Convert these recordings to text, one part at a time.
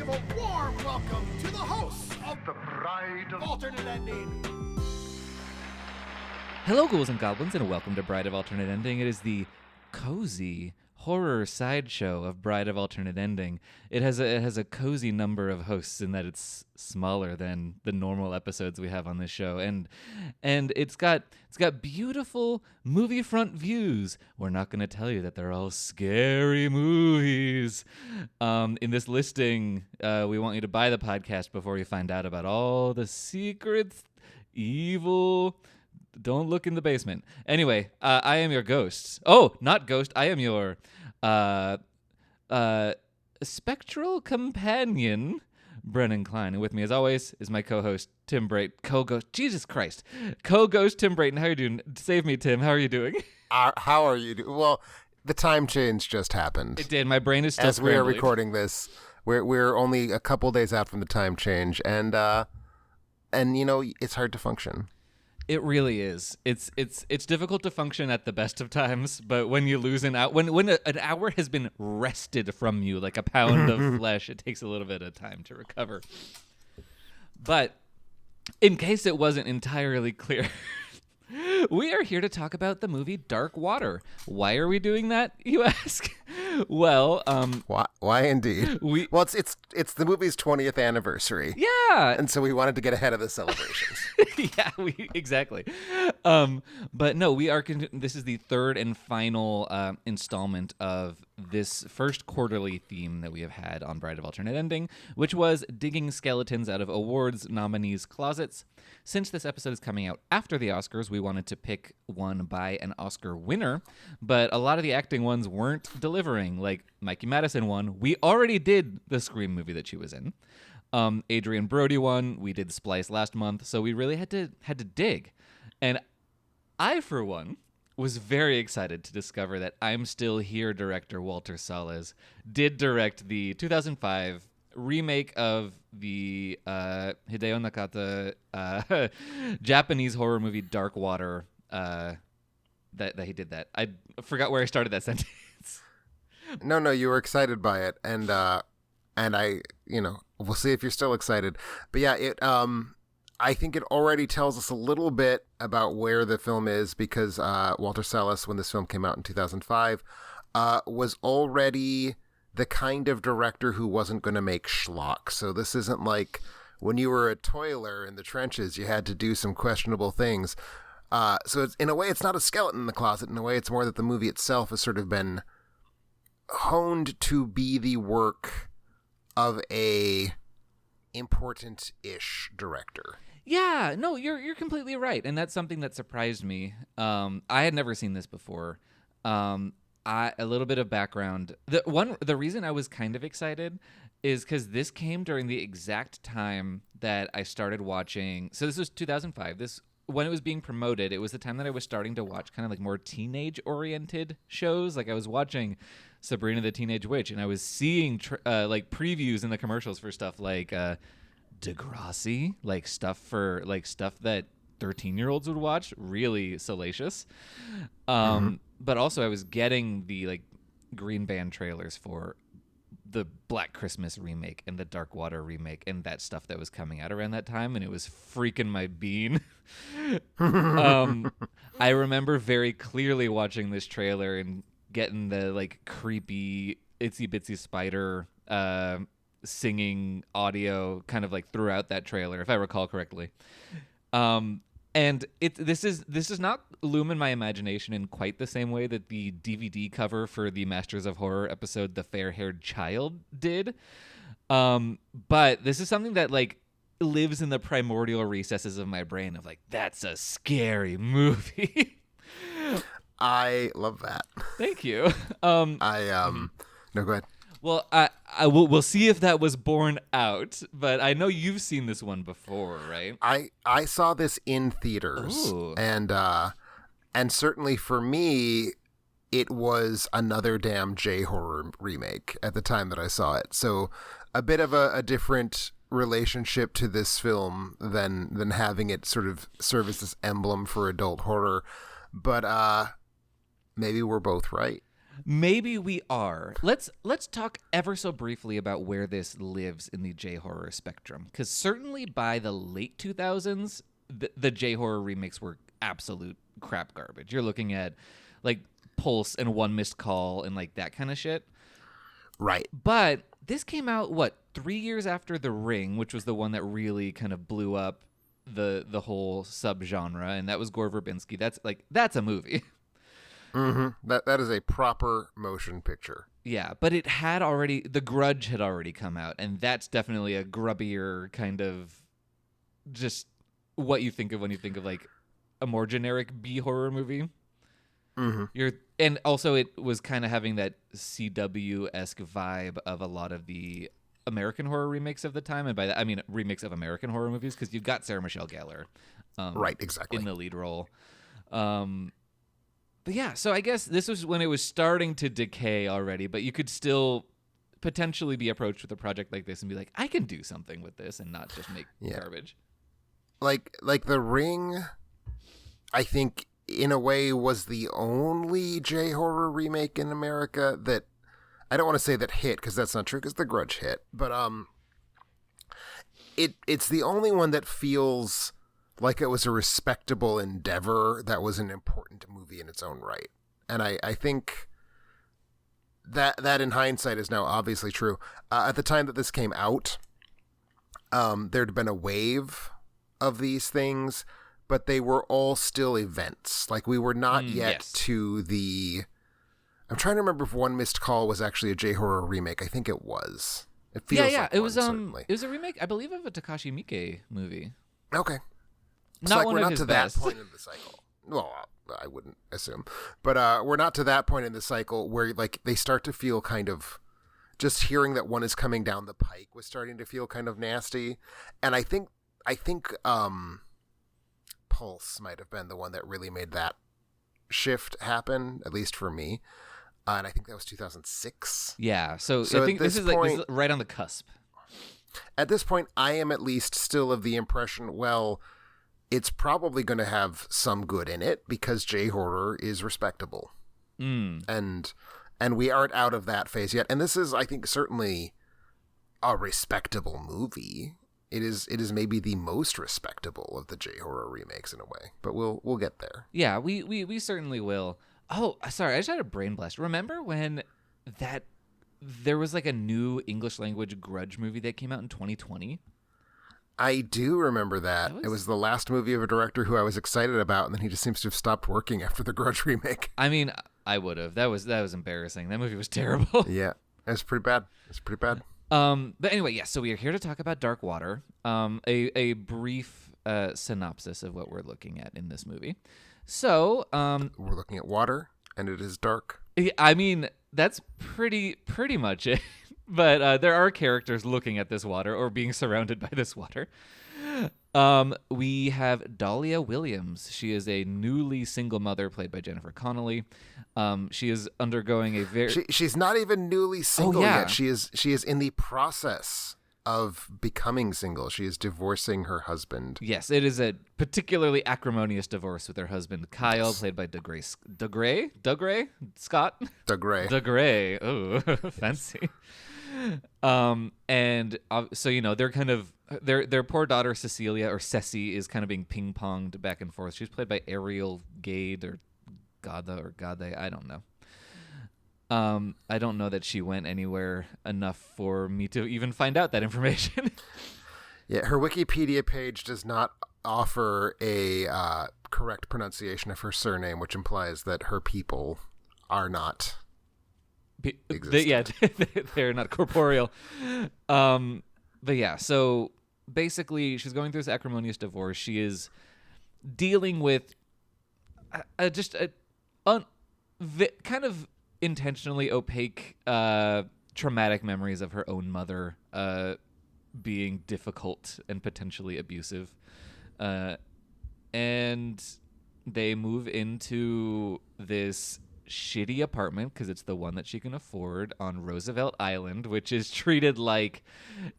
give a warm welcome to the hosts of the Bride of Alternate Ending. Hello, ghouls and goblins, and welcome to Bride of Alternate Ending. It is the cozy horror sideshow of Bride of Alternate Ending. It has a cozy number of hosts in that it's smaller than the normal episodes we have on this show, and it's got beautiful movie front views. We're not going to tell you that they're all scary movies. In this listing, we want you to buy the podcast before you find out about all the secrets, evil. Don't look in the basement. Anyway, I am your ghost. Oh, not ghost. I am your spectral companion, Brennan Klein. And with me, as always, is my co-host, Tim Brayton. Co-ghost. Jesus Christ. Co-ghost Tim Brayton. How are you doing? Save me, Tim. How are you doing? How are you doing? Well, the time change just happened. It did. My brain is still As we are scrambling. recording this, we're only a couple days out from the time change, and you know, it's hard to function. It really is. It's difficult to function at the best of times, but when you lose an hour, when an hour has been wrested from you like a pound of flesh, it takes a little bit of time to recover. But in case it wasn't entirely clear, we are here to talk about the movie Dark Water. Why are we doing that, you ask? Well, why indeed? Well, it's the movie's 20th anniversary. Yeah, and so we wanted to get ahead of the celebrations. Yeah, exactly. But no, we are. This is the third and final installment of this first quarterly theme that we have had on Bride of Alternate Ending, which was digging skeletons out of awards nominees' closets. Since this episode is coming out after the Oscars, we wanted to pick one by an Oscar winner, but a lot of the acting ones weren't delivering. Like Mikey Madison won. We already did the Scream movie that she was in. Adrian Brody won. We did Splice last month, so we really had to dig. And I, for one, was very excited to discover that I'm Still Here director Walter Salles did direct the 2005 remake of the Hideo Nakata Japanese horror movie Dark Water. That he did that. I forgot where I started that sentence. No, you were excited by it, and I, you know, we'll see if you're still excited. But yeah, I think it already tells us a little bit about where the film is, because Walter Salles, when this film came out in 2005, was already the kind of director who wasn't going to make schlock. So this isn't like when you were a toiler in the trenches, you had to do some questionable things. So it's, in a way, it's not a skeleton in the closet. In a way, it's more that the movie itself has sort of been honed to be the work of a important-ish director. Yeah, no, you're completely right, and that's something that surprised me. I had never seen this before. A little bit of background. The reason I was kind of excited is because this came during the exact time that I started watching. So this was 2005. When it was being promoted, it was the time that I was starting to watch kind of like more teenage-oriented shows. Like I was watching Sabrina the Teenage Witch, and I was seeing like previews in the commercials for stuff like Degrassi, like stuff that 13-year-olds would watch. Really salacious. But also I was getting the like green band trailers for the Black Christmas remake and the Dark Water remake and that stuff that was coming out around that time, and it was freaking my bean. I remember very clearly watching this trailer and getting the like creepy itsy bitsy spider singing audio kind of like throughout that trailer, if I recall correctly. And this is not loom in my imagination in quite the same way that the DVD cover for the Masters of Horror episode The Fair-Haired Child did. But this is something that like lives in the primordial recesses of my brain of like, that's a scary movie. I love that. Thank you. No, go ahead. Well, we'll see if that was borne out, but I know you've seen this one before, right? I saw this in theaters. Ooh. And certainly for me, it was another damn J-horror remake at the time that I saw it. So a bit of a different relationship to this film than having it sort of serve as this emblem for adult horror. But maybe we're both right. Maybe we are. Let's talk ever so briefly about where this lives in the J-horror spectrum, because certainly by the late 2000s, the J-horror remakes were absolute crap garbage. You're looking at like Pulse and One Missed Call and like that kind of shit. Right. But this came out 3 years after The Ring, which was the one that really kind of blew up the whole subgenre, and that was Gore Verbinski. That's a movie. Mm-hmm. That is a proper motion picture. Yeah, but The Grudge had already come out, and that's definitely a grubbier kind of just what you think of when you think of like a more generic B horror movie. Mm-hmm. And also it was kind of having that CW-esque vibe of a lot of the American horror remakes of the time, and by that I mean remakes of American horror movies, because you've got Sarah Michelle Gellar, right, exactly, in the lead role. But yeah, so I guess this was when it was starting to decay already, but you could still potentially be approached with a project like this and be like, I can do something with this and not just make garbage. Like The Ring, I think in a way was the only J-horror remake in America that, I don't want to say that hit, because that's not true, because The Grudge hit, but it's the only one that feels like it was a respectable endeavor that was an important movie in its own right. And I think that in hindsight is now obviously true. At the time that this came out, there'd been a wave of these things, but they were all still events. Like, we were not yet to the... I'm trying to remember if One Missed Call was actually a J-horror remake. I think it was. It feels like it one, was certainly. It was a remake, I believe, of a Takashi Miike movie. Okay. Not like one we're of not his to best. that point in the cycle. Well, I wouldn't assume, but we're not to that point in the cycle where like they start to feel kind of, just hearing that one is coming down the pike was starting to feel kind of nasty. And I think Pulse might have been the one that really made that shift happen, at least for me. And I think that was 2006. Yeah, so I think this is right on the cusp. At this point, I am at least still of the impression, well, it's probably going to have some good in it because J-horror is respectable. And we aren't out of that phase yet. And this is, I think, certainly a respectable movie. It is maybe the most respectable of the J-horror remakes in a way, but we'll get there. Yeah, we certainly will. Oh, sorry, I just had a brain blast. Remember when there was like a new English language Grudge movie that came out in 2020? I do remember that. It was the last movie of a director who I was excited about, and then he just seems to have stopped working after the Grudge remake. I mean, I would have. That was embarrassing. That movie was terrible. Yeah, it was pretty bad. But anyway, yes. So we are here to talk about Dark Water. A brief synopsis of what we're looking at in this movie. So we're looking at water, and it is dark. I mean, that's pretty much it. But there are characters looking at this water or being surrounded by this water. We have Dahlia Williams. She is a newly single mother played by Jennifer Connelly. She is undergoing a very... She's not even newly single yet. She is in the process of becoming single. She is divorcing her husband. Yes, it is a particularly acrimonious divorce with her husband, Kyle, played by Doug Gray? Scott? Doug Gray. Doug Gray. Oh, fancy. And so, you know, they're kind of... Their poor daughter, Cecilia, or Ceci, is kind of being ping-ponged back and forth. She's played by Ariel Gade, or Gade, I don't know. I don't know that she went anywhere enough for me to even find out that information. Yeah, her Wikipedia page does not offer a correct pronunciation of her surname, which implies that her people are not existent. They're not corporeal. But yeah, so basically she's going through this acrimonious divorce. She is dealing with kind of intentionally opaque traumatic memories of her own mother being difficult and potentially abusive. And they move into this shitty apartment because it's the one that she can afford on Roosevelt Island, which is treated like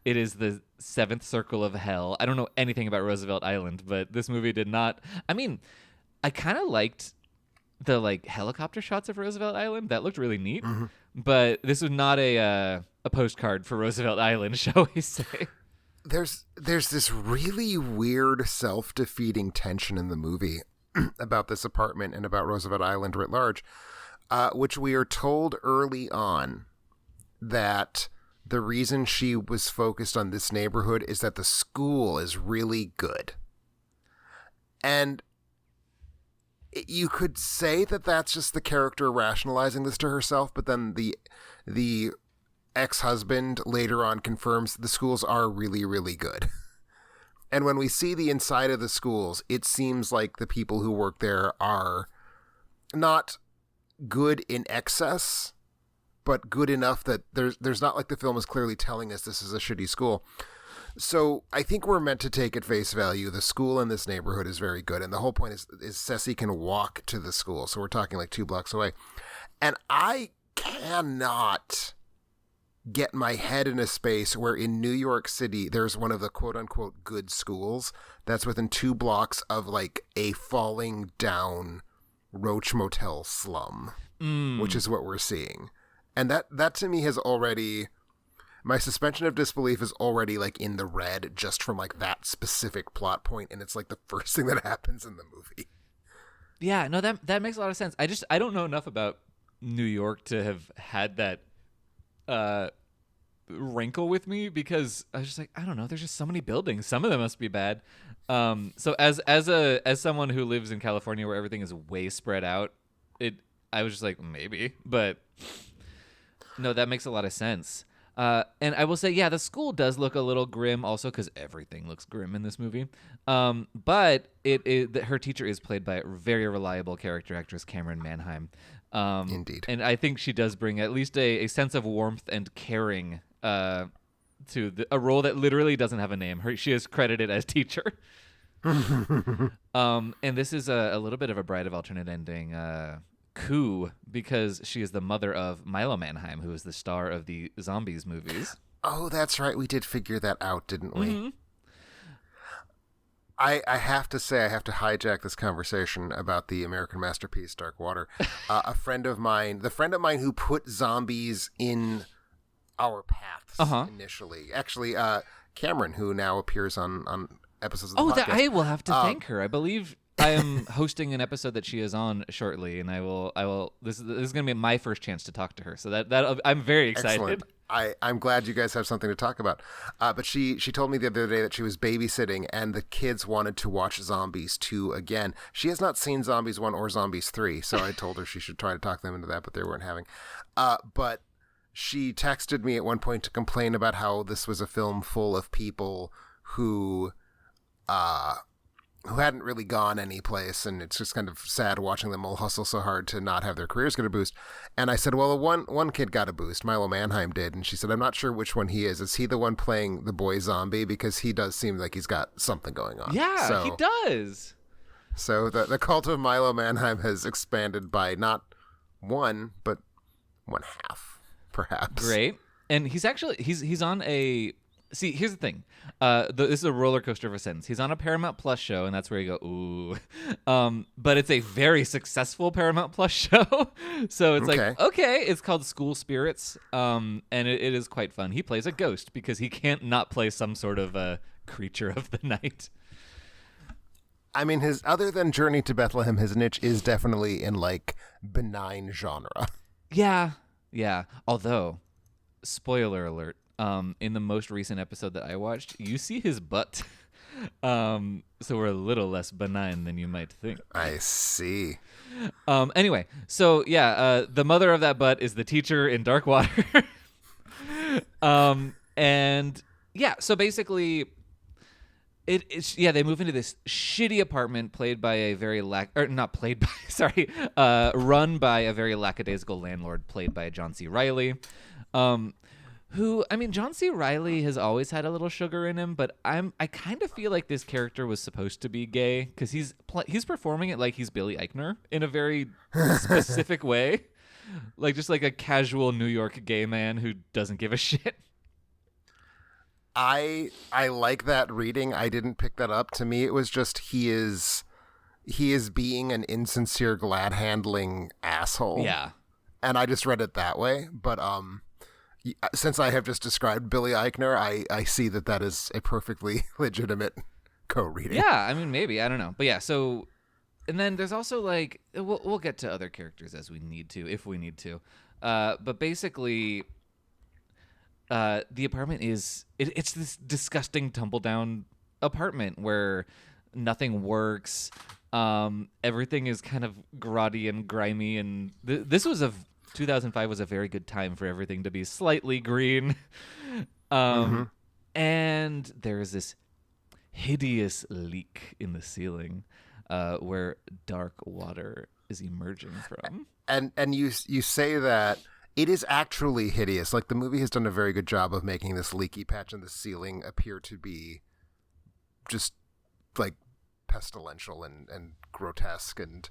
it is the seventh circle of hell. I don't know anything about Roosevelt Island, but this movie did not. I mean, I kind of liked the like helicopter shots of Roosevelt Island. That looked really neat. But this was not a postcard for Roosevelt Island, shall we say? There's this really weird self-defeating tension in the movie about this apartment and about Roosevelt Island writ large, which we are told early on that the reason she was focused on this neighborhood is that the school is really good. And you could say that that's just the character rationalizing this to herself, but then the ex-husband later on confirms the schools are really, really good. And when we see the inside of the schools, it seems like the people who work there are not good in excess, but good enough that there's not like the film is clearly telling us this is a shitty school. So I think we're meant to take at face value the school in this neighborhood is very good. And the whole point is Ceci can walk to the school. So we're talking like 2 blocks away. And I cannot get my head in a space where in New York City, there's one of the quote unquote good schools that's within 2 blocks of like a falling down Roach Motel slum, which is what we're seeing. And that to me has already, my suspension of disbelief is already like in the red just from like that specific plot point. And it's like the first thing that happens in the movie. Yeah, no, that makes a lot of sense. I don't know enough about New York to have had that wrinkle with me, because I was just like, I don't know, there's just so many buildings. Some of them must be bad. So as someone who lives in California where everything is way spread out, I was just like, maybe, but no, that makes a lot of sense. And I will say, yeah, the school does look a little grim also because everything looks grim in this movie. But her teacher is played by a very reliable character actress, Cameron Manheim. Indeed. And I think she does bring at least a sense of warmth and caring to a role that literally doesn't have a name. She is credited as teacher. And this is a little bit of a Bride of Alternate Ending coup, because she is the mother of Milo Manheim, who is the star of the Zombies movies. Oh, that's right. We did figure that out, didn't we? Mm-hmm. I have to say, I have to hijack this conversation about the American masterpiece, Dark Water. The friend of mine who put zombies in our paths initially. Actually, Cameron, who now appears on episodes of the podcast. I will have to thank her. I believe I am hosting an episode that she is on shortly, and I will. This is going to be my first chance to talk to her, so that I'm very excited. Excellent. I'm glad you guys have something to talk about. But she told me the other day that she was babysitting and the kids wanted to watch Zombies 2 again. She has not seen Zombies 1 or Zombies 3, so I told her she should try to talk them into that, but they weren't having. But she texted me at one point to complain about how this was a film full of people who hadn't really gone any place, and it's just kind of sad watching them all hustle so hard to not have their careers get a boost. And I said, well, one kid got a boost. Milo Manheim did. And she said, I'm not sure which one he is. Is he the one playing the boy zombie? Because he does seem like he's got something going on. Yeah, he does. So the cult of Milo Manheim has expanded by not one, but 1/2, perhaps. Great. And he's actually, he's on a... See, here's the thing. This is a roller coaster of a sentence. He's on a Paramount Plus show, and that's where you go, ooh. But it's a very successful Paramount Plus show. So it's like, okay, it's called School Spirits, and it is quite fun. He plays a ghost because he can't not play some sort of creature of the night. I mean, other than Journey to Bethlehem, his niche is definitely in, like, benign genre. Yeah. Although, spoiler alert, in the most recent episode that I watched, you see his butt. So we're a little less benign than you might think. I see. Anyway, so yeah, the mother of that butt is the teacher in Dark Water. And yeah, so basically they move into this shitty apartment run by a very lackadaisical landlord played by John C. Reilly. Who, I mean, John C. Reilly has always had a little sugar in him, but I kind of feel like this character was supposed to be gay because he's performing it like he's Billy Eichner in a very specific way, like just like a casual New York gay man who doesn't give a shit. I like that reading. I didn't pick that up. To me, it was just he is he is being an insincere, glad-handling asshole. Yeah. And I just read it that way. But since I have just described Billy Eichner, I see that is a perfectly legitimate co-reading. Yeah, I mean, maybe. I don't know. But yeah, so... And then there's also, like... We'll get to other characters as we need to, if we need to. But basically... the apartment is... It's this disgusting tumble-down apartment where nothing works. Everything is kind of grotty and grimy, and this was 2005 was a very good time for everything to be slightly green. And there is this hideous leak in the ceiling where dark water is emerging from. And you say that it is actually hideous. Like, the movie has done a very good job of making this leaky patch in the ceiling appear to be just like pestilential and grotesque, and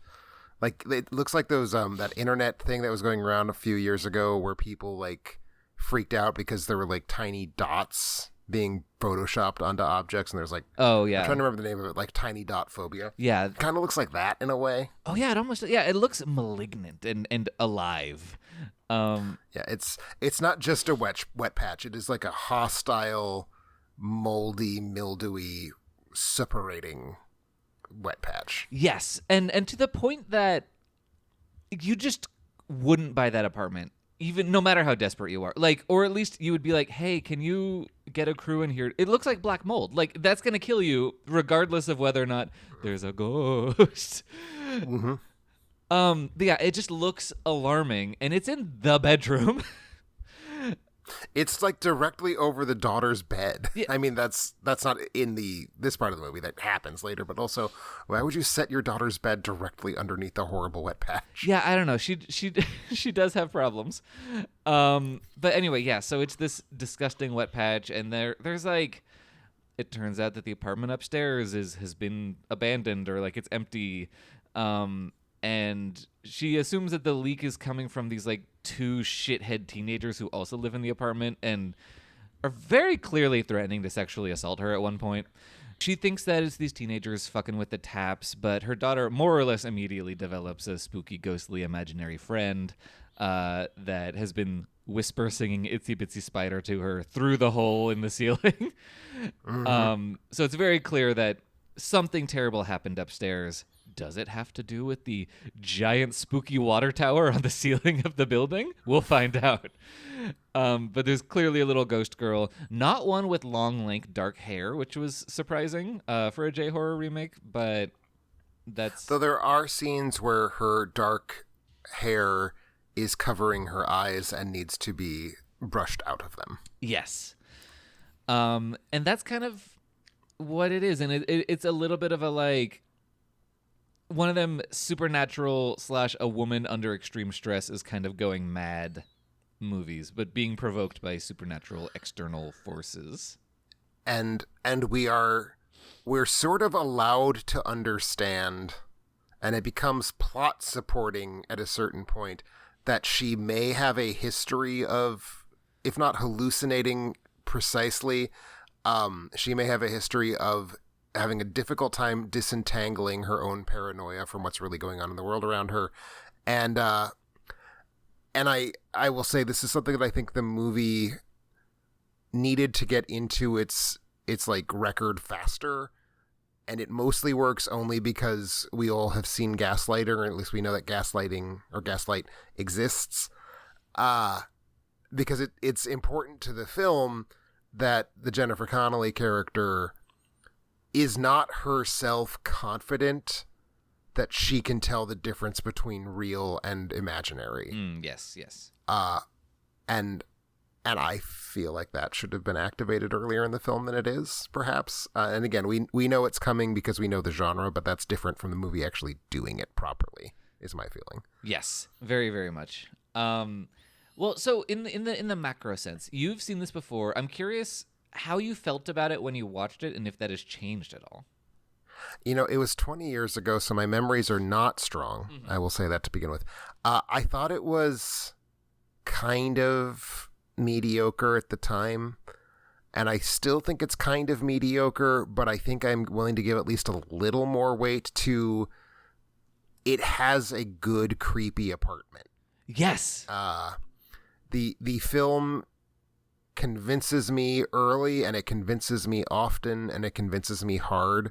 like it looks like those that internet thing that was going around a few years ago where people like freaked out because there were like tiny dots being photoshopped onto objects, and there's like, oh yeah, I'm trying to remember the name of it, like tiny dot phobia. Yeah, it kind of looks like that in a way. Oh yeah, it looks malignant and alive. Yeah, it's not just a wet patch. It is like a hostile, moldy, mildewy, suppurating wet patch. Yes, and to the point that you just wouldn't buy that apartment, even no matter how desperate you are. Like, or at least you would be like, hey, can you get a crew in here? It looks like black mold. Like, that's gonna kill you regardless of whether or not there's a ghost. But yeah, it just looks alarming, and it's in the bedroom. It's like directly over the daughter's bed. Yeah. I mean, that's not in this part of the movie. That happens later. But also, why would you set your daughter's bed directly underneath the horrible wet patch? Yeah, I don't know. She does have problems. But anyway, yeah. So it's this disgusting wet patch, and there's like, it turns out that the apartment upstairs has been abandoned, or like it's empty. And she assumes that the leak is coming from these like two shithead teenagers who also live in the apartment and are very clearly threatening to sexually assault her at one point. She thinks that it's these teenagers fucking with the taps, but her daughter more or less immediately develops a spooky, ghostly, imaginary friend that has been whisper singing Itsy Bitsy Spider to her through the hole in the ceiling. So it's very clear that something terrible happened upstairs. Does it have to do with the giant spooky water tower on the ceiling of the building? We'll find out. But there's clearly a little ghost girl, not one with long, lank, dark hair, which was surprising for a J-horror remake, but that's... Though there are scenes where her dark hair is covering her eyes and needs to be brushed out of them. Yes. And that's kind of what it is. And it's a little bit of a, like... one of them supernatural / a woman under extreme stress is kind of going mad movies, but being provoked by supernatural external forces. And we're sort of allowed to understand, and it becomes plot supporting at a certain point, that she may have a history of, if not hallucinating precisely, she may have a history of having a difficult time disentangling her own paranoia from what's really going on in the world around her. And I will say this is something that I think the movie needed to get into its like record faster. And it mostly works only because we all have seen Gaslighter, or at least we know that gaslighting or gaslight exists. Because it's important to the film that the Jennifer Connelly character is not herself confident that she can tell the difference between real and imaginary. Yes. And I feel like that should have been activated earlier in the film than it is, perhaps. And again, we know it's coming because we know the genre, but that's different from the movie actually doing it properly, is my feeling. Yes, very, very much. Well, so in the macro sense, you've seen this before. I'm curious how you felt about it when you watched it, and if that has changed at all. You know, it was 20 years ago, so my memories are not strong. Mm-hmm. I will say that to begin with. I thought it was kind of mediocre at the time, and I still think it's kind of mediocre, but I think I'm willing to give at least a little more weight to it has a good creepy apartment. Yes. The film convinces me early, and it convinces me often, and it convinces me hard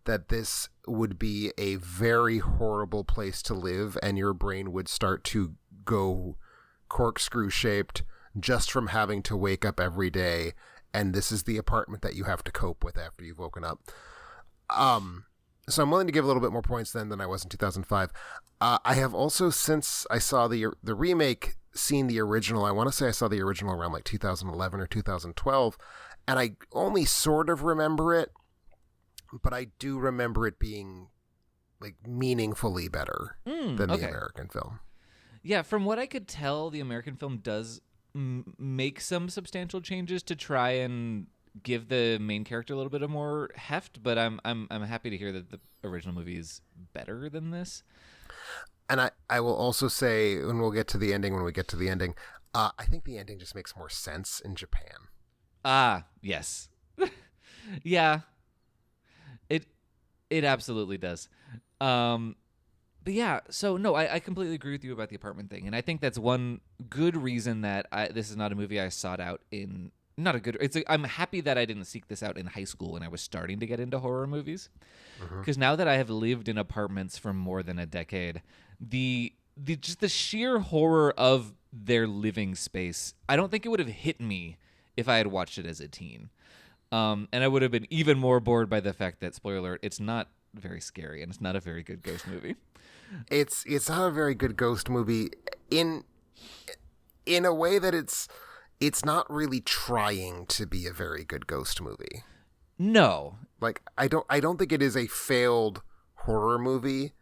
that this would be a very horrible place to live, and your brain would start to go corkscrew shaped just from having to wake up every day, and this is the apartment that you have to cope with after you've woken up. So I'm willing to give a little bit more points then than I was in 2005. I have also, since I saw the remake, seen the original. I want to say I saw the original around like 2011 or 2012, and I only sort of remember it, but I do remember it being like meaningfully better than the American film. Yeah, from what I could tell, the American film does make some substantial changes to try and give the main character a little bit of more heft, but I'm happy to hear that the original movie is better than this. And I will also say, when we get to the ending, I think the ending just makes more sense in Japan. Yes. Yeah. It absolutely does. But yeah, so no, I completely agree with you about the apartment thing, and I think that's one good reason that this is not a movie I sought out in. Not a good. I'm happy that I didn't seek this out in high school when I was starting to get into horror movies, because now that I have lived in apartments for more than a decade, the sheer horror of their living space, I don't think it would have hit me if I had watched it as a teen, and I would have been even more bored by the fact that, spoiler alert, it's not very scary and it's not a very good ghost movie. It's not a very good ghost movie in a way that it's not really trying to be a very good ghost movie. No. Like, I don't think it is a failed horror movie.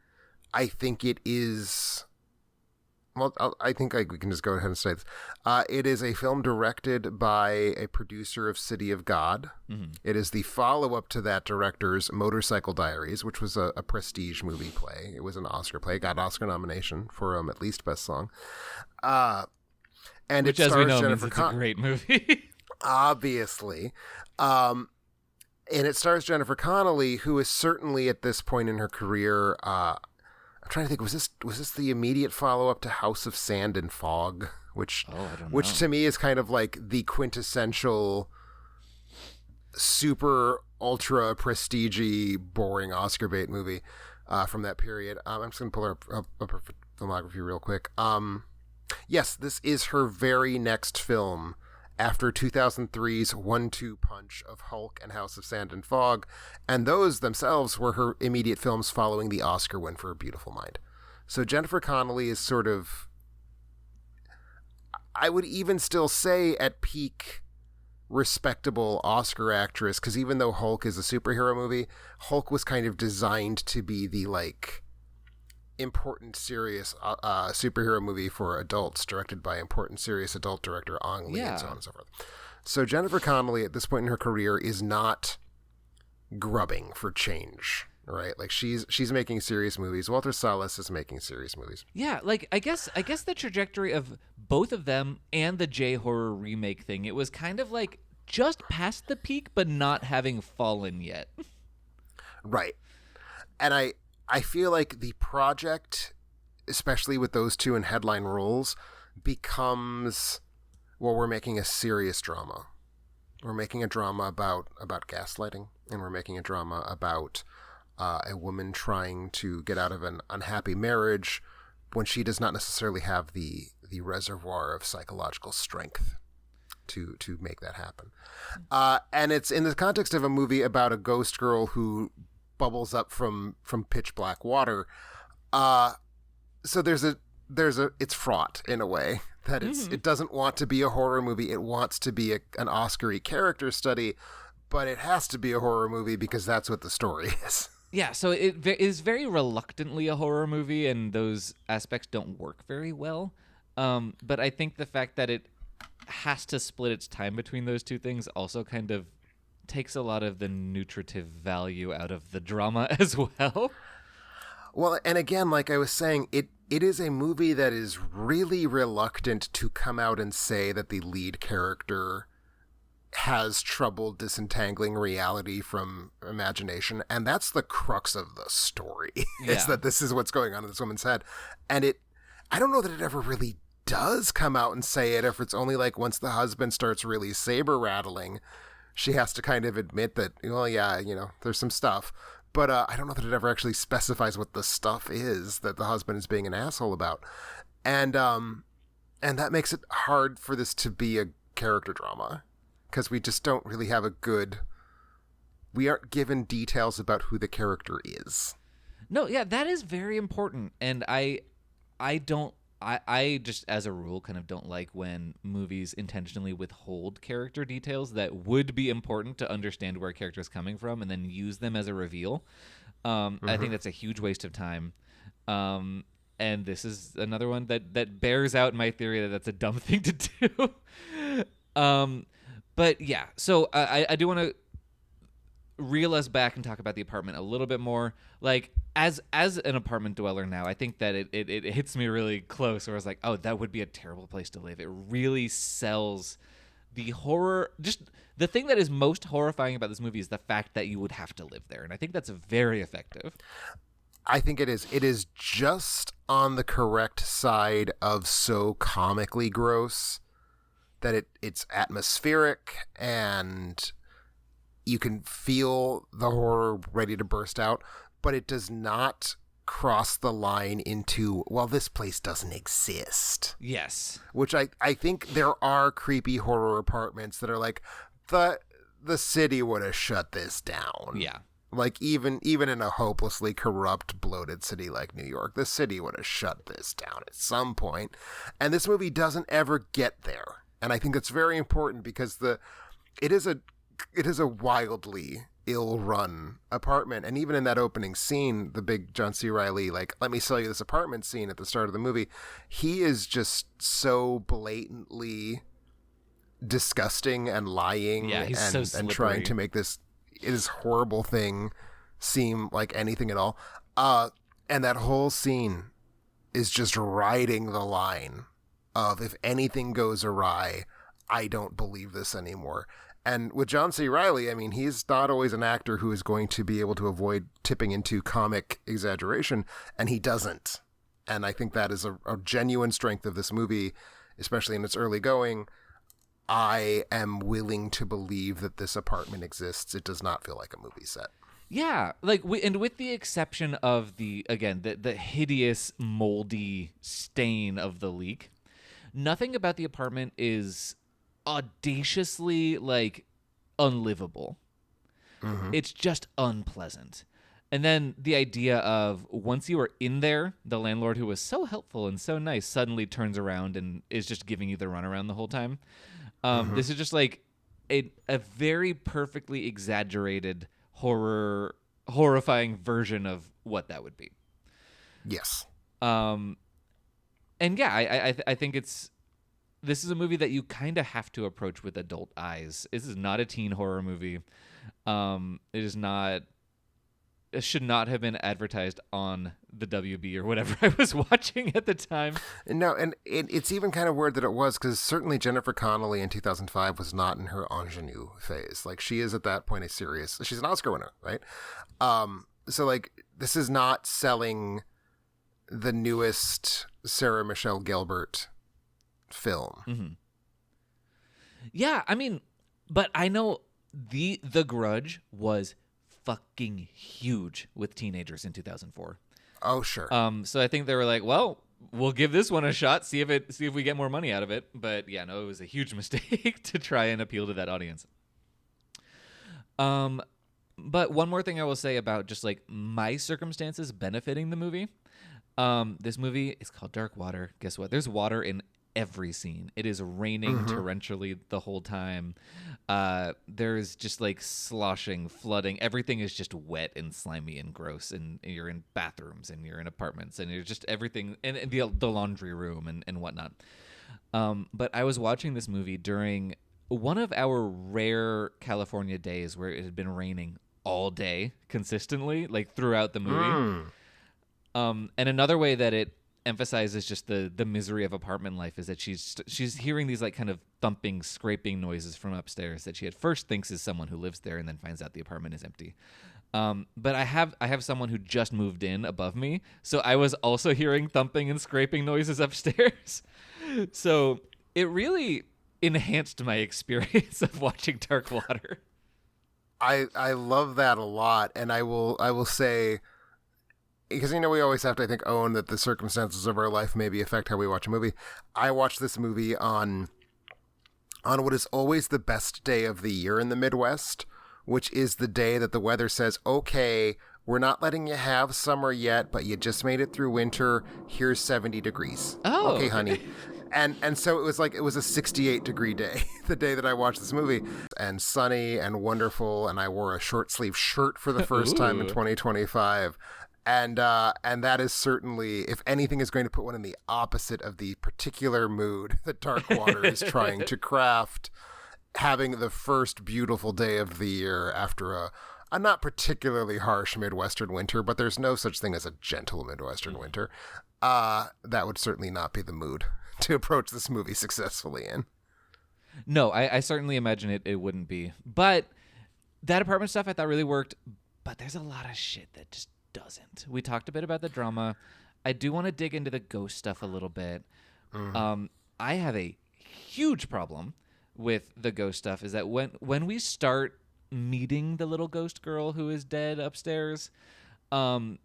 I think it is... Well, I think we can just go ahead and say this. It is a film directed by a producer of City of God. Mm-hmm. It is the follow-up to that director's Motorcycle Diaries, which was a prestige movie play. It was an Oscar play. It got an Oscar nomination for at least Best Song. And which, it as we know, Jennifer means it's a great movie. Obviously. And it stars Jennifer Connelly, who is certainly at this point in her career... I'm trying to think, was this the immediate follow-up to House of Sand and Fog? Which to me is kind of like the quintessential super ultra prestige boring Oscar bait movie from that period. I'm just going to pull up her filmography real quick. Yes, this is her very next film after 2003's 1-2 punch of Hulk and House of Sand and Fog, and those themselves were her immediate films following the Oscar win for A Beautiful Mind. So Jennifer Connelly is sort of, I would even still say, at peak respectable Oscar actress, because even though Hulk is a superhero movie, Hulk was kind of designed to be the, like, important serious superhero movie for adults, directed by important serious adult director Ang Lee, and so on and so forth. So Jennifer Connelly at this point in her career is not grubbing for change, right? Like she's making serious movies. Walter Salles is making serious movies. Yeah, like I guess the trajectory of both of them and the J-horror remake thing, it was kind of like just past the peak but not having fallen yet. Right. And I feel like the project, especially with those two in headline roles, becomes, well, we're making a serious drama. We're making a drama about gaslighting, and we're making a drama about a woman trying to get out of an unhappy marriage when she does not necessarily have the reservoir of psychological strength to make that happen. And it's in the context of a movie about a ghost girl who bubbles up from pitch black water. So it's fraught in a way that it doesn't want to be a horror movie. It wants to be an Oscar-y character study, but it has to be a horror movie because that's what the story is. Yeah, so it is very reluctantly a horror movie, and those aspects don't work very well. But I think the fact that it has to split its time between those two things also kind of takes a lot of the nutritive value out of the drama as well. Well, and again, like I was saying, it is a movie that is really reluctant to come out and say that the lead character has trouble disentangling reality from imagination, and that's the crux of the story. Is that this is what's going on in this woman's head. And I don't know that it ever really does come out and say it, if it's only like once the husband starts really saber rattling, she has to kind of admit that, well, yeah, there's some stuff. But I don't know that it ever actually specifies what the stuff is that the husband is being an asshole about. And that makes it hard for this to be a character drama, because we just don't really have we aren't given details about who the character is. No, yeah, that is very important. And I just, as a rule, kind of don't like when movies intentionally withhold character details that would be important to understand where a character is coming from and then use them as a reveal. I think that's a huge waste of time. And this is another one that bears out my theory that that's a dumb thing to do. But yeah, so I do want to reel us back and talk about the apartment a little bit more. Like, as an apartment dweller now, I think that it hits me really close, where I was like, oh, that would be a terrible place to live. It really sells the horror. Just the thing that is most horrifying about this movie is the fact that you would have to live there. And I think that's very effective. I think it is. It is just on the correct side of so comically gross that it's atmospheric, and you can feel the horror ready to burst out, but it does not cross the line into, well, this place doesn't exist. Yes. Which I think there are creepy horror apartments that are like, the city would have shut this down. Yeah. Like, even in a hopelessly corrupt, bloated city like New York, the city would have shut this down at some point. And this movie doesn't ever get there. And I think that's very important, because it is a wildly ill-run apartment. And even in that opening scene, the big John C. Reilly, like, let me sell you this apartment scene at the start of the movie, he is just so blatantly disgusting and lying, and trying to make this horrible thing seem like anything at all. And that whole scene is just riding the line of, if anything goes awry, I don't believe this anymore. And with John C. Reilly, I mean, he's not always an actor who is going to be able to avoid tipping into comic exaggeration, and he doesn't. And I think that is a genuine strength of this movie, especially in its early going. I am willing to believe that this apartment exists. It does not feel like a movie set. Yeah, like and with the exception of the hideous moldy stain of the leak, nothing about the apartment is audaciously like unlivable. It's just unpleasant. And then the idea of, once you are in there, the landlord, who was so helpful and so nice, suddenly turns around and is just giving you the runaround the whole time. This is just like a very perfectly exaggerated horrifying version of what that would be. Yes. And yeah, I think this is a movie that you kind of have to approach with adult eyes. This is not a teen horror movie. It should not have been advertised on the WB or whatever I was watching at the time. No, and it's even kind of weird that it was, because certainly Jennifer Connelly in 2005 was not in her ingenue phase. Like, she is at that point she's an Oscar winner, right? So like, this is not selling the newest Sarah Michelle Gelbart film. Mm-hmm. Yeah, I mean, but I know The Grudge was fucking huge with teenagers in 2004. Oh, sure. So I think they were like, well, we'll give this one a shot, see if we get more money out of it. But yeah, no, it was a huge mistake to try and appeal to that audience. But one more thing I will say about just like my circumstances benefiting the movie. This movie is called Dark Water. Guess what? There's water in every scene. It is raining torrentially the whole time. There's just like sloshing, flooding. Everything is just wet and slimy and gross. And you're in bathrooms and you're in apartments and you're just everything, and the laundry room and whatnot. But I was watching this movie during one of our rare California days where it had been raining all day consistently, like throughout the movie. And another way that it emphasizes just the misery of apartment life is that she's hearing these like kind of thumping, scraping noises from upstairs that she at first thinks is someone who lives there and then finds out the apartment is empty. But I have someone who just moved in above me, so I was also hearing thumping and scraping noises upstairs. So it really enhanced my experience of watching Dark Water. I love that a lot, and I will say, because we always have to, I think, own that the circumstances of our life maybe affect how we watch a movie. I watched this movie on what is always the best day of the year in the Midwest, which is the day that the weather says, okay, we're not letting you have summer yet, but you just made it through winter. Here's 70 degrees. Oh, okay, honey. And so it was a 68-degree day, the day that I watched this movie, and sunny and wonderful, and I wore a short sleeve shirt for the first time in 2025. And that is certainly, if anything is going to put one in the opposite of the particular mood that Dark Water is trying to craft, having the first beautiful day of the year after a not particularly harsh Midwestern winter, but there's no such thing as a gentle Midwestern winter, that would certainly not be the mood to approach this movie successfully in. No, I certainly imagine it wouldn't be. But that apartment stuff I thought really worked, but there's a lot of shit that just doesn't. We talked a bit about the drama. I do want to dig into the ghost stuff a little bit. Mm-hmm. I have a huge problem with the ghost stuff, is that when we start meeting the little ghost girl who is dead upstairs, that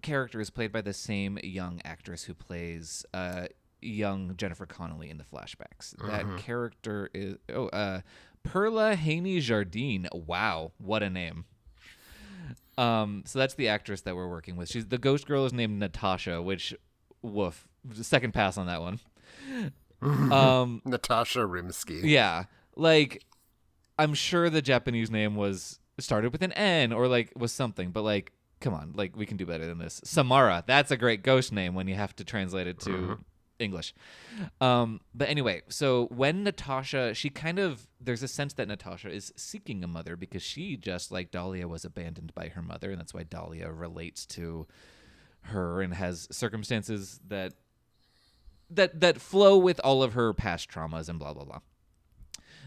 character is played by the same young actress who plays young Jennifer Connelly in the flashbacks. Mm-hmm. That character is Perla Haney Jardine. Wow, what a name. So that's the actress that we're working with. The ghost girl is named Natasha, which, woof, second pass on that one. Natasha Rimsky. Yeah, like, I'm sure the Japanese name started with an N or was something, but come on, we can do better than this. Samara, that's a great ghost name when you have to translate it to English. But anyway, so when Natasha, there's a sense that Natasha is seeking a mother because she, just like Dahlia, was abandoned by her mother, and that's why Dahlia relates to her and has circumstances that flow with all of her past traumas and blah, blah, blah.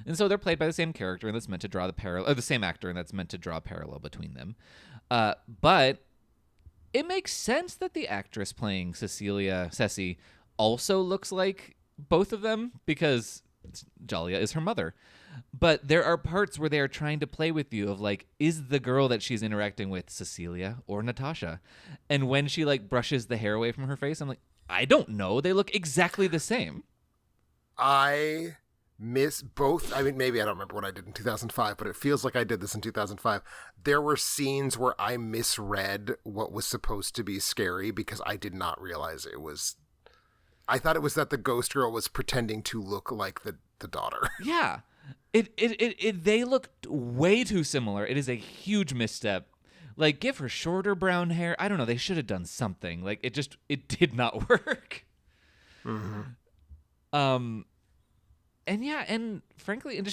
And so they're played by the same character, and that's meant to draw the same actor, and that's meant to draw a parallel between them. But it makes sense that the actress playing Ceci, also looks like both of them, because Dahlia is her mother. But there are parts where they are trying to play with you of is the girl that she's interacting with Cecilia or Natasha? And when she brushes the hair away from her face, I'm like, I don't know. They look exactly the same. I miss both. I mean, maybe I don't remember what I did in 2005, but it feels like I did this in 2005. There were scenes where I misread what was supposed to be scary because I did not realize it was. I thought it was that the ghost girl was pretending to look like the daughter. Yeah. They look way too similar. It is a huge misstep. Give her shorter brown hair. I don't know. They should have done something. It did not work. Mm-hmm. And frankly, at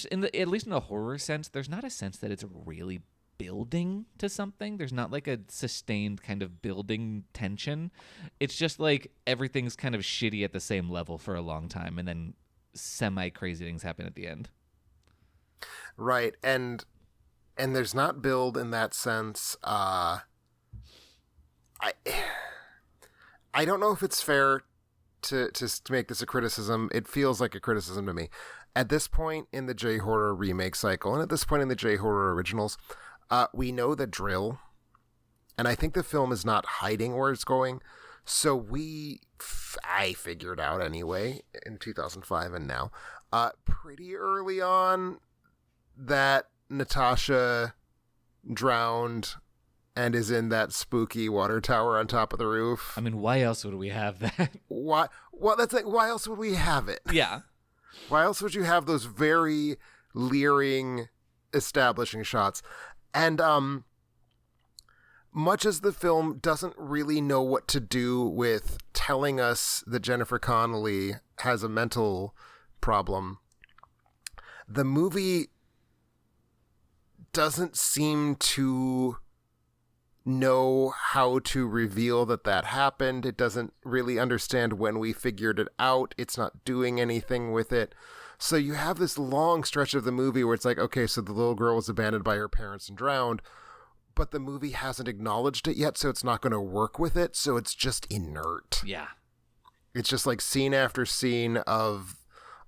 least in a horror sense, there's not a sense that it's really building to something. There's not a sustained kind of building tension. It's just everything's kind of shitty at the same level for a long time, and then semi-crazy things happen at the end. Right, and there's not build in that sense. I don't know if it's fair to make this a criticism. It feels like a criticism to me. At this point in the J-horror remake cycle, and at this point in the J-horror originals, we know the drill, and I think the film is not hiding where it's going. So I figured out anyway in 2005 and now, pretty early on, that Natasha drowned and is in that spooky water tower on top of the roof. I mean, why else would we have that? Why? Well, that's why else would we have it? Yeah. Why else would you have those very leering establishing shots? And much as the film doesn't really know what to do with telling us that Jennifer Connelly has a mental problem, the movie doesn't seem to know how to reveal that happened. It doesn't really understand when we figured it out. It's not doing anything with it. So you have this long stretch of the movie where it's like, okay, so the little girl was abandoned by her parents and drowned, but the movie hasn't acknowledged it yet, so it's not going to work with it. So it's just inert. Yeah. It's just like scene after scene of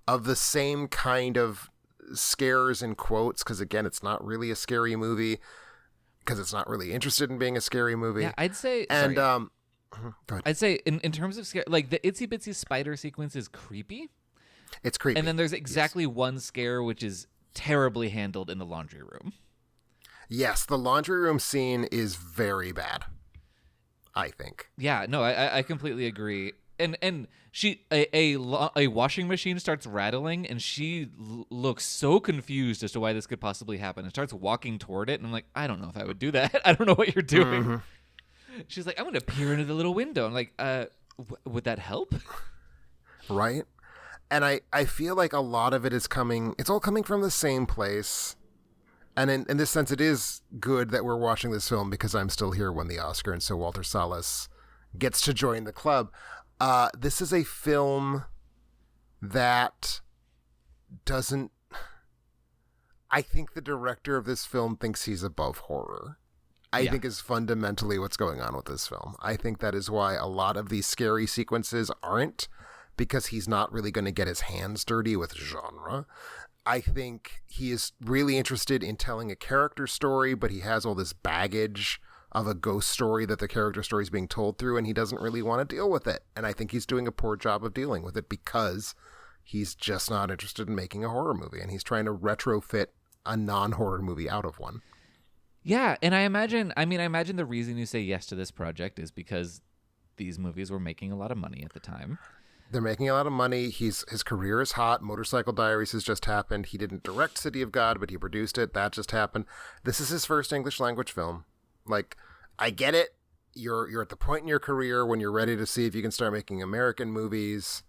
the same kind of scares in quotes, because again, it's not really a scary movie, because it's not really interested in being a scary movie. Yeah, I'd say. And sorry. Go ahead. I'd say in terms of scare, like the itsy bitsy spider sequence is creepy. It's creepy. And then there's exactly one scare which is terribly handled in the laundry room. Yes, the laundry room scene is very bad, I think. Yeah, no, I completely agree. And she a washing machine starts rattling, and she looks so confused as to why this could possibly happen, and starts walking toward it. And I'm like, I don't know if I would do that. I don't know what you're doing. Mm-hmm. She's like, I'm going to peer into the little window. I'm like, would that help? Right. And I feel like a lot of it is it's all coming from the same place. And in this sense, it is good that we're watching this film because I'm Still Here won the Oscar, and so Walter Salles gets to join the club. This is a film that doesn't... I think the director of this film thinks he's above horror. I think is fundamentally what's going on with this film. I think that is why a lot of these scary sequences aren't, because he's not really going to get his hands dirty with genre. I think he is really interested in telling a character story, but he has all this baggage of a ghost story that the character story is being told through, and he doesn't really want to deal with it. And I think he's doing a poor job of dealing with it because he's just not interested in making a horror movie, and he's trying to retrofit a non-horror movie out of one. Yeah, and I imagine the reason you say yes to this project is because these movies were making a lot of money at the time. They're making a lot of money. His career is hot. Motorcycle Diaries has just happened. He didn't direct City of God, but he produced it. That just happened. This is his first English language film. Like, I get it. You're at the point in your career when you're ready to see if you can start making American movies.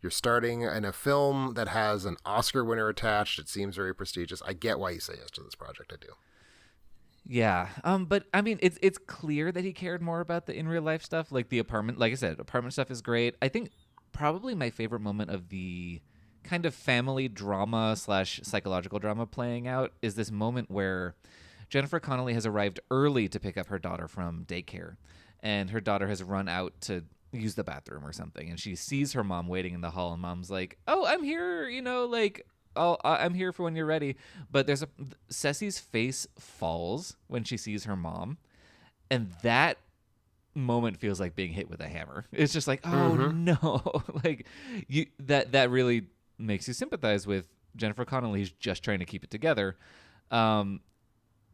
You're starting in a film that has an Oscar winner attached. It seems very prestigious. I get why you say yes to this project. I do. Yeah. But I mean, it's clear that he cared more about the in real life stuff. Like the apartment, like I said, apartment stuff is great. I think probably my favorite moment of the kind of family drama / psychological drama playing out is this moment where Jennifer Connelly has arrived early to pick up her daughter from daycare, and her daughter has run out to use the bathroom or something, and she sees her mom waiting in the hall, and mom's like, oh, I'm here, I'm here for when you're ready. But Ceci's face falls when she sees her mom, and that moment feels like being hit with a hammer. It's just like, oh no. Like that really makes you sympathize with Jennifer Connelly, who's just trying to keep it together.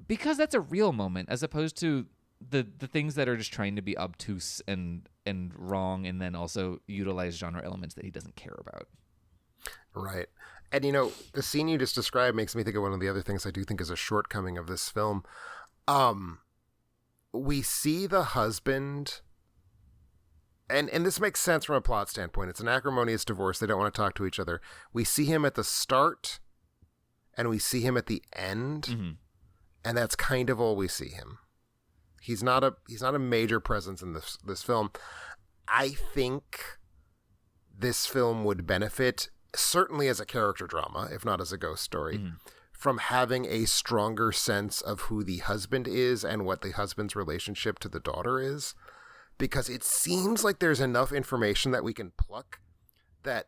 Because that's a real moment, as opposed to the things that are just trying to be obtuse and wrong, and then also utilize genre elements that he doesn't care about. Right. And the scene you just described makes me think of one of the other things I do think is a shortcoming of this film. We see the husband, and this makes sense from a plot standpoint. It's an acrimonious divorce. They don't want to talk to each other. We see him at the start, and we see him at the end, and that's kind of all we see him. He's not a major presence in this film. I think this film would benefit, certainly as a character drama, if not as a ghost story, from having a stronger sense of who the husband is and what the husband's relationship to the daughter is. Because it seems like there's enough information that we can pluck that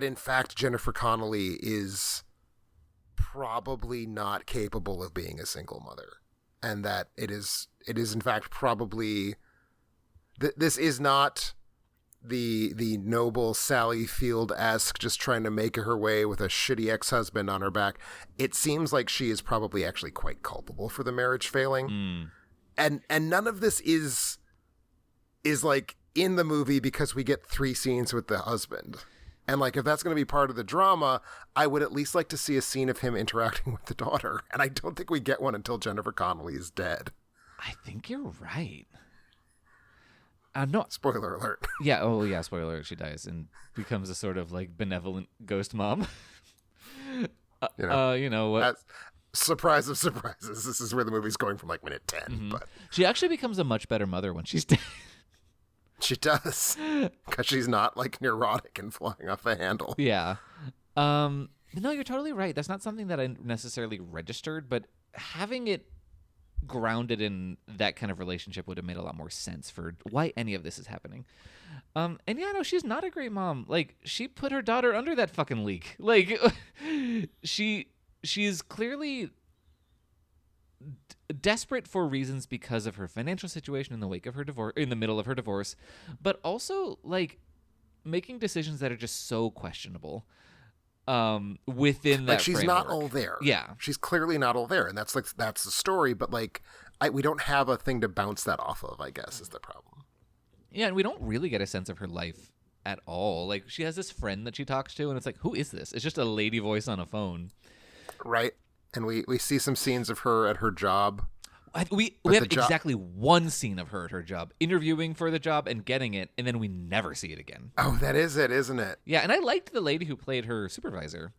in fact Jennifer Connelly is probably not capable of being a single mother. And that it is in fact probably... This is not the noble Sally Field-esque just trying to make her way with a shitty ex-husband on her back. It seems like she is probably actually quite culpable for the marriage failing. And none of this is like in the movie because we get 3 scenes with the husband. And like, if that's going to be part of the drama, I would at least like to see a scene of him interacting with the daughter. And I don't think we get one until Jennifer Connelly is dead. I think you're right. No. Spoiler alert. Yeah. Oh, yeah. Spoiler alert. She dies and becomes a sort of like benevolent ghost mom. You know what? surprise of surprises, this is where the movie's going from like minute 10. Mm-hmm. But She actually becomes a much better mother when she's dead. she does, because she's not like neurotic and flying off the handle. Yeah. No, you're totally right. That's not something that I necessarily registered, but having it grounded in that kind of relationship would have made a lot more sense for why any of this is happening. And yeah, no, she's not a great mom. Like, she put her daughter under that fucking leak. Like, she's clearly desperate for reasons because of her financial situation in the wake of her divorce, in the middle of her divorce, but also like making decisions that are just so questionable. Within that, like she's framework. not all there. Yeah, she's clearly not all there, and that's the story. But like, we don't have a thing to bounce that off of, I guess, is the problem. Yeah, and we don't really get a sense of her life at all. Like, she has this friend that she talks to, and it's like, who is this? It's just a lady voice on a phone, right? And we see some scenes of her at her job. We have exactly one scene of her at her job, interviewing for the job and getting it, and then we never see it again. Oh, that is it, isn't it? Yeah, and I liked the lady who played her supervisor.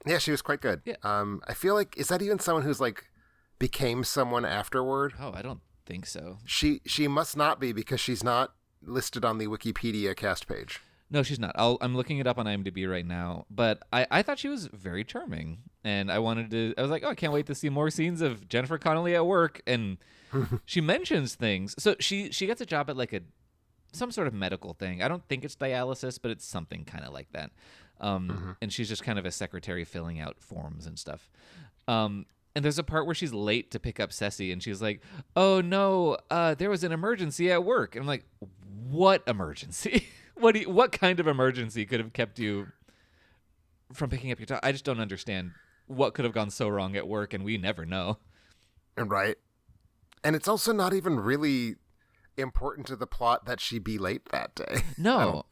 Yeah, she was quite good. Yeah. I feel like, is that even someone who's like became someone afterward? Oh, I don't think so. She must not be, because she's not listed on the Wikipedia cast page. No, she's not. I'm looking it up on IMDb right now, but I thought she was very charming, and I was like, oh, I can't wait to see more scenes of Jennifer Connelly at work, and she mentions things. So she gets a job at like some sort of medical thing. I don't think it's dialysis, but it's something kind of like that. And she's just kind of a secretary filling out forms and stuff. And there's a part where she's late to pick up Ceci, and she's like, oh no, there was an emergency at work. And I'm like, what emergency? What kind of emergency could have kept you from picking up your child? I just don't understand what could have gone so wrong at work, and we never know. Right. And it's also not even really important to the plot that she be late that day. No.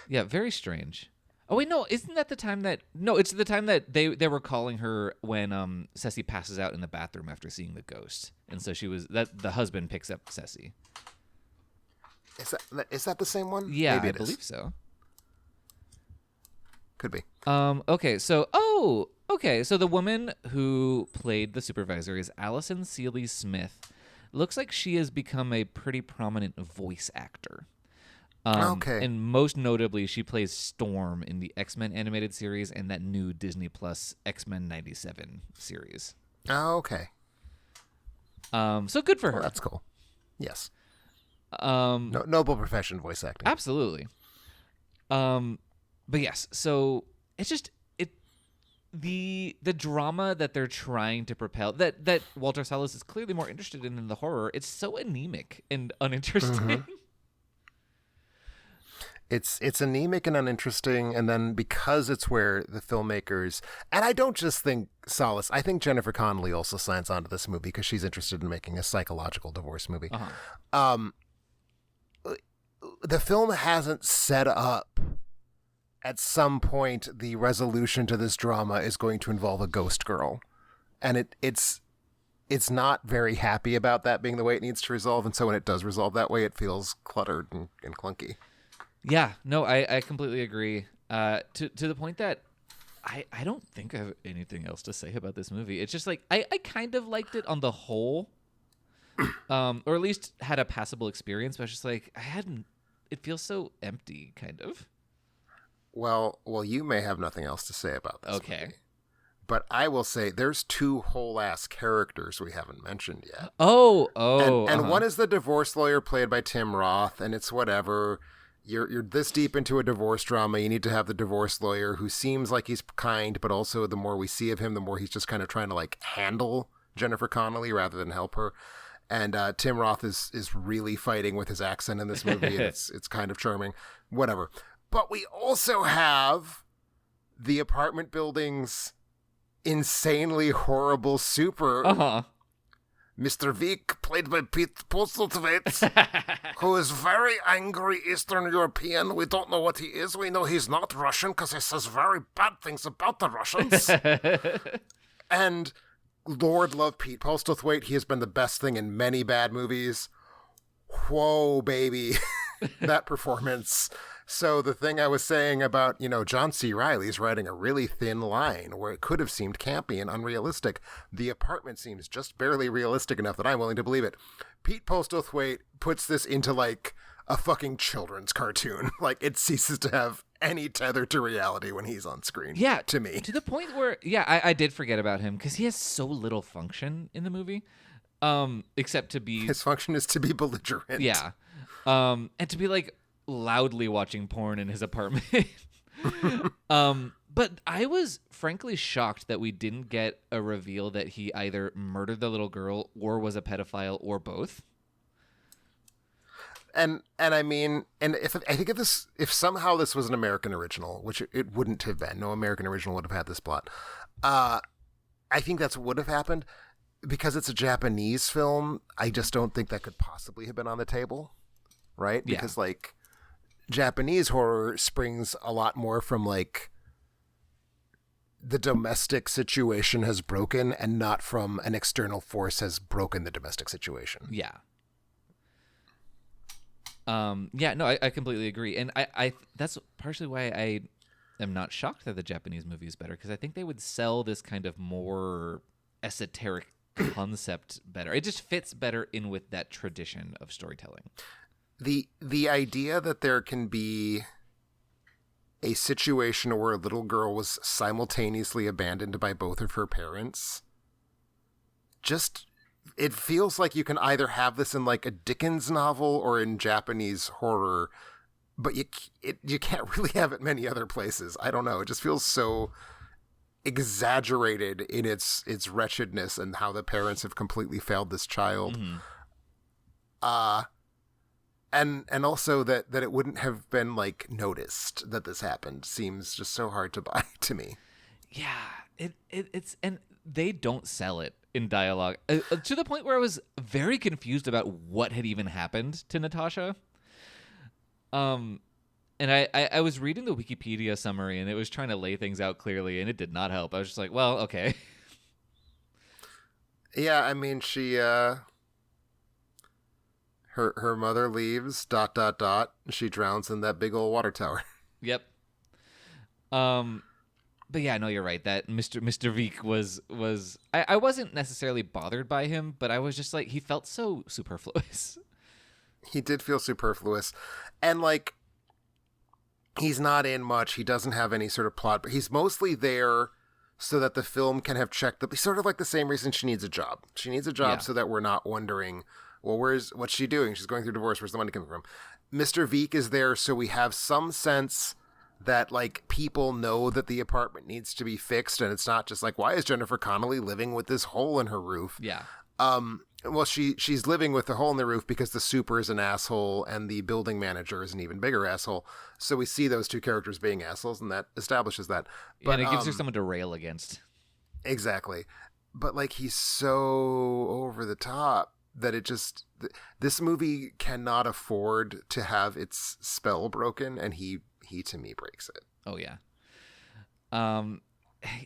Yeah, very strange. Oh, wait, no, isn't that the time that... No, it's the time that they were calling her when Ceci passes out in the bathroom after seeing the ghost. And so the husband picks up Ceci. Is that the same one? Yeah, Maybe I believe so. Could be. Okay, so the woman who played the supervisor is Allison Seeley Smith. Looks like she has become a pretty prominent voice actor. Okay. And most notably, she plays Storm in the X-Men animated series and that new Disney Plus X-Men 97 series. Oh, okay. So good for her. Well, that's cool. Yes. Noble profession, voice acting. Absolutely. But yes, so it's just the drama that they're trying to propel, that Walter Salles is clearly more interested in than the horror. It's so anemic and uninteresting. Mm-hmm. It's anemic and uninteresting, and then because it's where the filmmakers, and I don't just think Salles, I think Jennifer Connelly also signs on to this movie because she's interested in making a psychological divorce movie. Uh-huh. The film hasn't set up at some point the resolution to this drama is going to involve a ghost girl, and it's not very happy about that being the way it needs to resolve, and so when it does resolve that way, it feels cluttered and clunky. Yeah, no, I completely agree. To the point that I don't think I have anything else to say about this movie. It's just like I kind of liked it on the whole, or at least had a passable experience. But it's just like it feels so empty, kind of. Well, you may have nothing else to say about this Okay. movie. But I will say there's two whole ass characters we haven't mentioned yet. Oh, and uh-huh. one is the divorce lawyer played by Tim Roth, and it's whatever. You're this deep into a divorce drama, you need to have the divorce lawyer who seems like he's kind, but also the more we see of him, the more he's just kind of trying to like handle Jennifer Connelly rather than help her. And Tim Roth is really fighting with his accent in this movie, and it's kind of charming. Whatever. But we also have the apartment building's insanely horrible super, Mr. Vick, played by Pete Postlethwaite, who is very angry Eastern European. We don't know what he is. We know he's not Russian because he says very bad things about the Russians. And Lord love Pete Postlethwaite. He has been the best thing in many bad movies. Whoa, baby. That performance So the thing I was saying about, John C. Reilly's writing a really thin line where it could have seemed campy and unrealistic. The apartment seems just barely realistic enough that I'm willing to believe it. Pete Postlethwaite puts this into like a fucking children's cartoon. Like it ceases to have any tether to reality when he's on screen. Yeah, to me. To the point where, I did forget about him because he has so little function in the movie, except to be... His function is to be belligerent. Yeah. And to be like loudly watching porn in his apartment. But I was frankly shocked that we didn't get a reveal that he either murdered the little girl or was a pedophile or both. And I mean, and if somehow this was an American original, which it wouldn't have been, no American original would have had this plot. I think that's what would have happened. Because it's a Japanese film, I just don't think that could possibly have been on the table, right? Yeah. Because like Japanese horror springs a lot more from like the domestic situation has broken and not from an external force has broken the domestic situation. Yeah. I completely agree. And I that's partially why I am not shocked that the Japanese movie is better, because I think they would sell this kind of more esoteric concept better. It just fits better in with that tradition of storytelling. The idea that there can be a situation where a little girl was simultaneously abandoned by both of her parents, just it feels like you can either have this in like a Dickens novel or in Japanese horror, but you can't really have it many other places. I don't know. It just feels so exaggerated in its wretchedness and how the parents have completely failed this child. Mm-hmm. And also that it wouldn't have been like noticed that this happened seems just so hard to buy to me. Yeah, it's and they don't sell it in dialogue to the point where I was very confused about what had even happened to Natasha. And I was reading the Wikipedia summary, and it was trying to lay things out clearly, and it did not help. I was just like, well, okay. Yeah, I mean, she, her mother leaves, ... She drowns in that big old water tower. Yep. But yeah, no, you're right. That Mr. Veek was I wasn't necessarily bothered by him, but I was just like, he felt so superfluous. He did feel superfluous. And like, he's not in much. He doesn't have any sort of plot, but he's mostly there so that the film can have checked the sort of like the same reason she needs a job. She needs a job so that we're not wondering, well, what's she doing? She's going through divorce. Where's the money coming from? Mr. Veek is there so we have some sense that like people know that the apartment needs to be fixed, and it's not just like, why is Jennifer Connelly living with this hole in her roof? Yeah. Well, she's living with the hole in the roof because the super is an asshole and the building manager is an even bigger asshole. So we see those two characters being assholes, and that establishes that. But, and it gives her someone to rail against. Exactly. But like, he's so over the top that it just, this movie cannot afford to have its spell broken, and he to me breaks it. Oh yeah.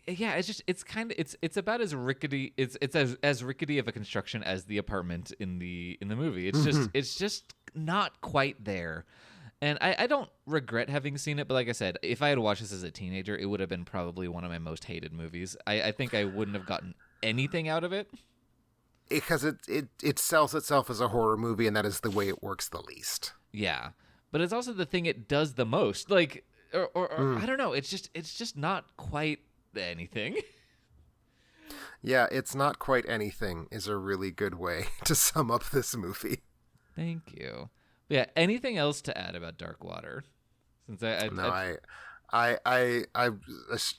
Yeah, it's about as rickety, it's as rickety of a construction as the apartment in the movie. It's just not quite there. And I don't regret having seen it, but like I said, if I had watched this as a teenager, it would have been probably one of my most hated movies. I think I wouldn't have gotten anything out of it. Because it sells itself as a horror movie, and that is the way it works the least. Yeah. But it's also the thing it does the most. Like, or I don't know. It's just not quite anything. Yeah, it's not quite anything is a really good way to sum up this movie. Thank you. Yeah. Anything else to add about Dark Water? Since I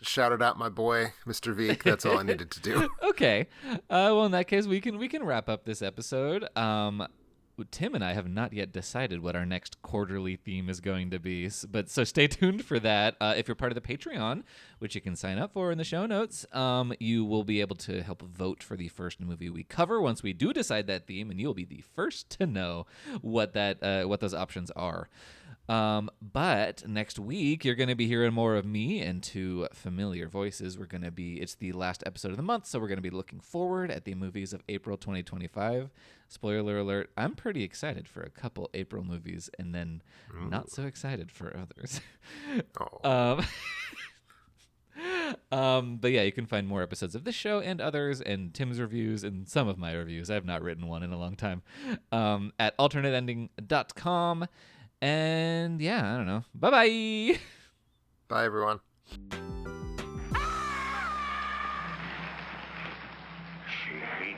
shouted out my boy, Mr. Veek. That's all I needed to do. Okay. Well, in that case, we can wrap up this episode. Tim and I have not yet decided what our next quarterly theme is going to be, but so stay tuned for that. If you're part of the Patreon, which you can sign up for in the show notes, you will be able to help vote for the first movie we cover once we do decide that theme, and you'll be the first to know what those options are. But next week, you're going to be hearing more of me and two familiar voices. It's the last episode of the month, so we're going to be looking forward at the movies of April 2025. Spoiler alert, I'm pretty excited for a couple April movies and then not so excited for others. But yeah, you can find more episodes of this show and others and Tim's reviews and some of my reviews. I've not written one in a long time. At alternateending.com. And yeah, I don't know. Bye-bye. Bye, everyone. She ate